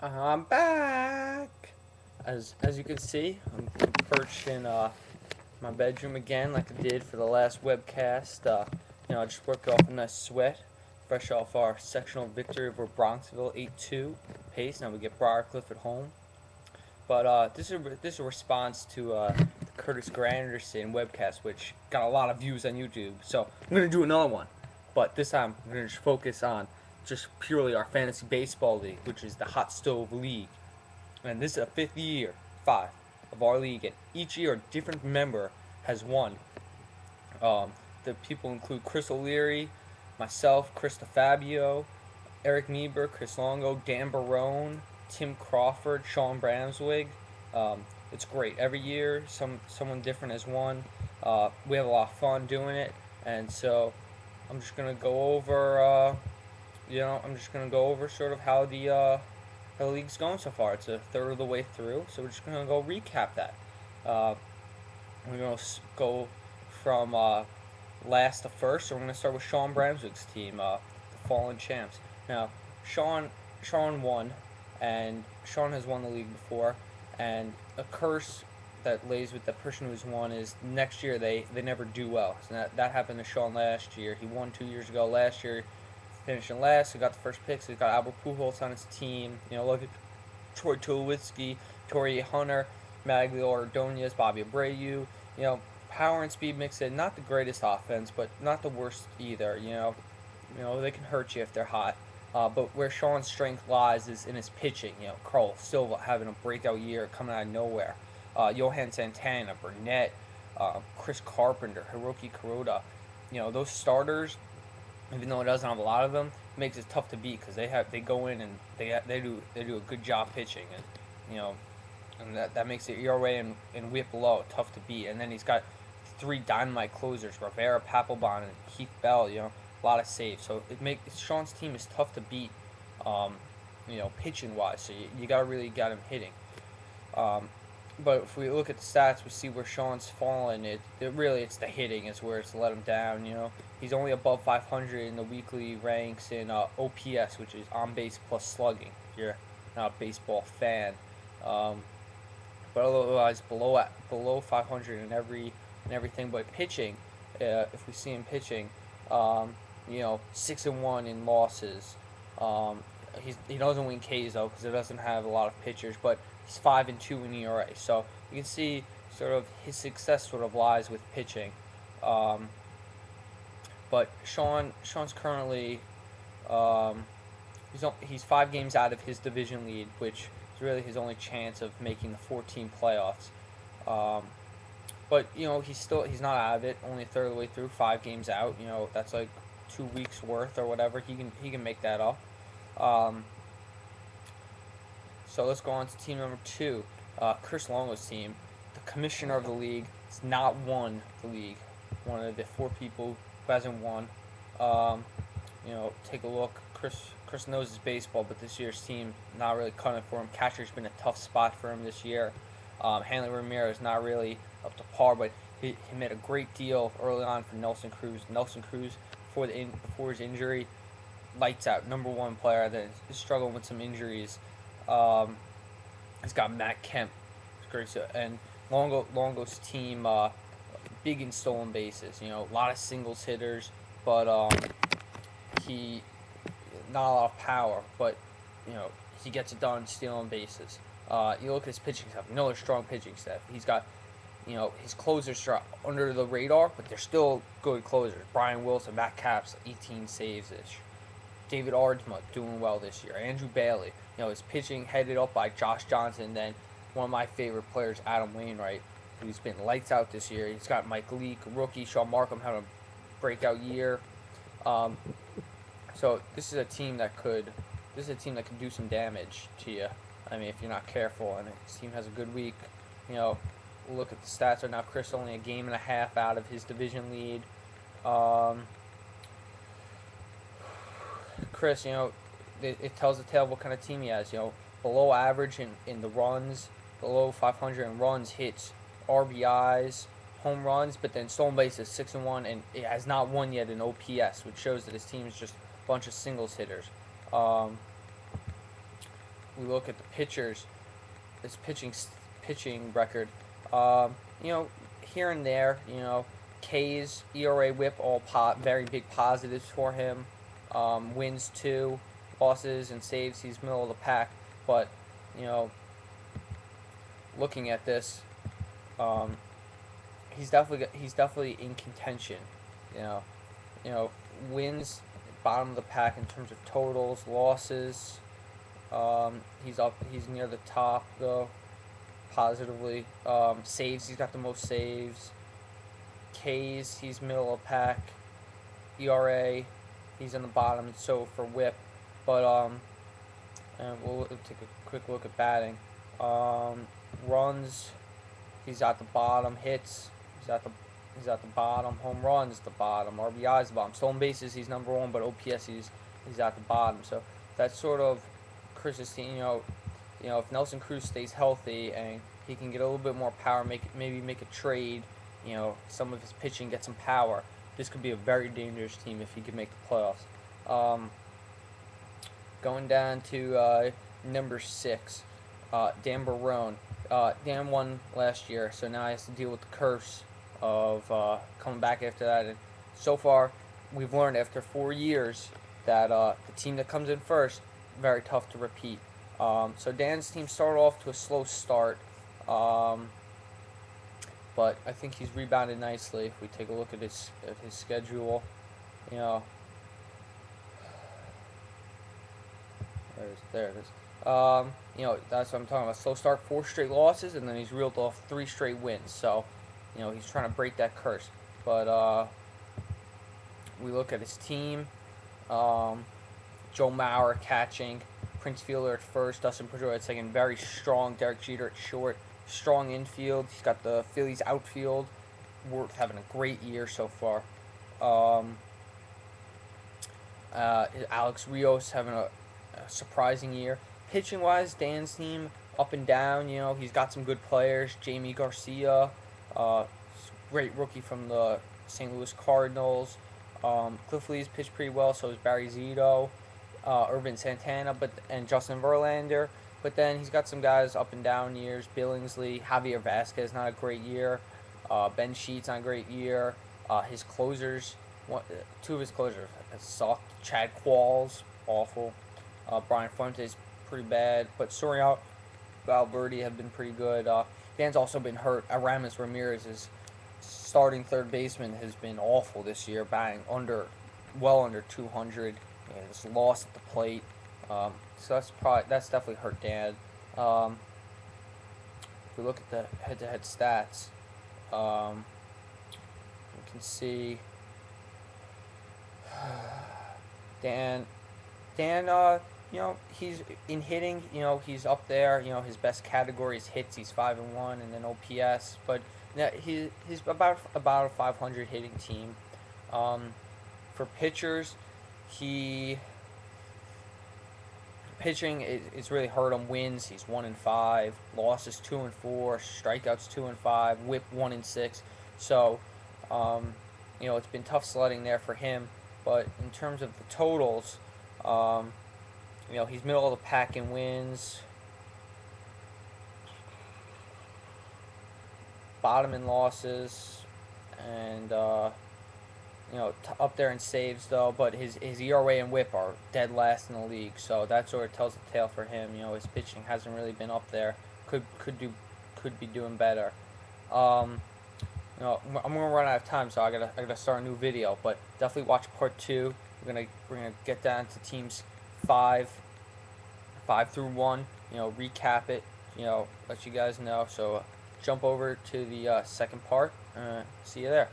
I'm back. As you can see, I'm perched in my bedroom again, like I did for the last webcast. I just worked off a nice sweat, fresh off our sectional victory over Bronxville 8-2 pace. Now we get Briarcliff at home. But this is a response to the Curtis Granderson webcast, which got a lot of views on YouTube. So I'm gonna do another one, but this time I'm gonna just focus on just purely our fantasy baseball league, which is the Hot Stove League. And this is a fifth year, five, of our league, and each year a different member has won. Um, the people include Chris O'Leary, myself, Chris DeFabio, Eric Niebuhr, Chris Longo, Dan Barone, Tim Crawford, Sean Bramswig. It's great. Every year, someone different has won. We have a lot of fun doing it, and so I'm just gonna go over. I'm just gonna go over sort of how the league's going so far. It's a third of the way through, so we're just gonna go recap that. Uh, we're gonna go from last to first. So we're gonna start with Sean Bramswick's team, the Fallen Champs. Now, Sean Sean won, and Sean has won the league before. And a curse that lays with the person who's won is next year they never do well. So that happened to Sean last year. He won 2 years ago. Last year, finishing last, he got the first pick. So he got Albert Pujols on his team. Look at Troy Tulowitzki, Torrey Hunter, Maglio Ordonez, Bobby Abreu. Power and speed mix in. Not the greatest offense, but not the worst either. They can hurt you if they're hot. But where Sean's strength lies is in his pitching. Carl Silva having a breakout year coming out of nowhere. Johan Santana, Burnett, Chris Carpenter, Hiroki Kuroda. Those starters, even though it doesn't have a lot of them, makes it tough to beat because they go in and they do a good job pitching, and you know and that makes it ERA and whip low tough to beat. And then he's got three dynamite closers: Rivera, Papelbon, and Keith Bell. A lot of saves. So Sean's team is tough to beat. Pitching wise. So you got to really got him hitting. Um, but if we look at the stats, we see where Sean's fallen. It's the hitting is where it's let him down. He's only above 500 in the weekly ranks in OPS, which is on base plus slugging. If you're not a baseball fan, um, but otherwise below 500 in everything. But pitching, if we see him pitching, 6-1 in losses. Um, he doesn't win Ks though because it doesn't have a lot of pitchers, but he's 5-2 in ERA. So you can see sort of his success sort of lies with pitching. Um, but Sean's currently um, he's 5 games out of his division lead, which is really his only chance of making the 14 playoffs. Um, but he's not out of it. Only a third of the way through, 5 games out. That's like 2 weeks worth or whatever. He can make that up. Um, so let's go on to team number two, Chris Longo's team. The commissioner of the league has not won the league. One of the 4 people who hasn't won. Um, take a look. Chris knows his baseball, but this year's team not really cutting for him. Catcher's been a tough spot for him this year. Hanley Ramirez not really up to par, but he made a great deal early on for Nelson Cruz. Nelson Cruz, before his injury, lights out, number one player that is struggling with some injuries. He's got Matt Kemp, great, and Longo's team, big in stolen bases. A lot of singles hitters, but he not a lot of power, but he gets it done stealing bases. You look at his pitching staff, another strong pitching staff. He's got his closers are under the radar, but they're still good closers. Brian Wilson, Matt Capps, 18 saves ish. David Ardsma doing well this year. Andrew Bailey, his pitching headed up by Josh Johnson. Then one of my favorite players, Adam Wainwright, who's been lights out this year. He's got Mike Leake, rookie. Sean Markham having a breakout year. Um, so this is a team that could do some damage to you. I mean, if you're not careful, and his team has a good week. Look at the stats right now. Chris only a game and a half out of his division lead. Chris, it tells the tale of what kind of team he has. Below average in the runs, below 500 in runs, hits, RBIs, home runs, but then stolen bases 6-1, and it has not won yet in OPS, which shows that his team is just a bunch of singles hitters. Um, we look at the pitchers, his pitching record. You know, here and there, you know, K's, ERA, WHIP, all very big positives for him. Wins 2, losses and saves, he's middle of the pack. But you know, looking at this, um, he's definitely in contention. You know, you know, wins bottom of the pack in terms of totals, losses. He's near the top though, positively. Saves, he's got the most saves. Ks, he's middle of the pack. ERA, he's in the bottom. So for WHIP, but and we'll take a quick look at batting. Runs, he's at the bottom. Hits, he's at the bottom. Home runs, the bottom. RBI's the bottom. Stolen bases, he's number 1, but OPS, he's at the bottom. So that's sort of Chris's team. You know, if Nelson Cruz stays healthy and he can get a little bit more power, maybe make a trade. You know, some of his pitching, get some power. This could be a very dangerous team if he could make the playoffs. Going down to number 6, Dan Barone. Dan won last year, so now he has to deal with the curse of coming back after that. And so far, we've learned after 4 years that the team that comes in first, very tough to repeat. So Dan's team started off to a slow start, but I think he's rebounded nicely. If we take a look at his schedule, you know, there it is. You know, that's what I'm talking about. Slow start, 4 straight losses, and then he's reeled off 3 straight wins. So, you know, he's trying to break that curse. But we look at his team. Joe Mauer catching, Prince Fielder at first, Dustin Pedroia at second. Very strong. Derek Jeter at short. Strong infield. He's got the Phillies outfield. We're having a great year so far. Alex Rios having a surprising year. Pitching wise, Dan's team up and down. You know, he's got some good players. Jamie Garcia, great rookie from the St. Louis Cardinals. Cliff Lee's pitched pretty well, so is Barry Zito, Urban Santana, and Justin Verlander. But then he's got some guys up and down years. Billingsley, Javier Vasquez, not a great year. Ben Sheets, not a great year. His closers, 2 of his closers have sucked. Chad Qualls, awful. Brian Fuentes, pretty bad. But Soriano, Valverde have been pretty good. Dan's also been hurt. Aramis Ramirez, his starting third baseman, has been awful this year, batting well under 200. And just lost at the plate. So that's definitely hurt Dan. If we look at the head-to-head stats, we can see Dan, you know, he's in hitting. You know, he's up there. You know, his best category is hits. He's 5-1, and then OPS. But he's about a 500 hitting team. For pitchers, pitching it's really hurt him. Wins, he's 1-5. Losses 2-4. Strikeouts 2-5. WHIP 1-6. So, you know, it's been tough sledding there for him. But in terms of the totals, you know, he's middle of the pack in wins, bottom in losses, and you know, up there in saves though. But his ERA and WHIP are dead last in the league, so that sort of tells the tale for him. You know, his pitching hasn't really been up there. Could be doing better. You know, I'm gonna run out of time, so I gotta start a new video. But definitely watch part 2. We're gonna get down to teams 5 through 1. You know, recap it. You know, let you guys know. So jump over to the second part. See you there.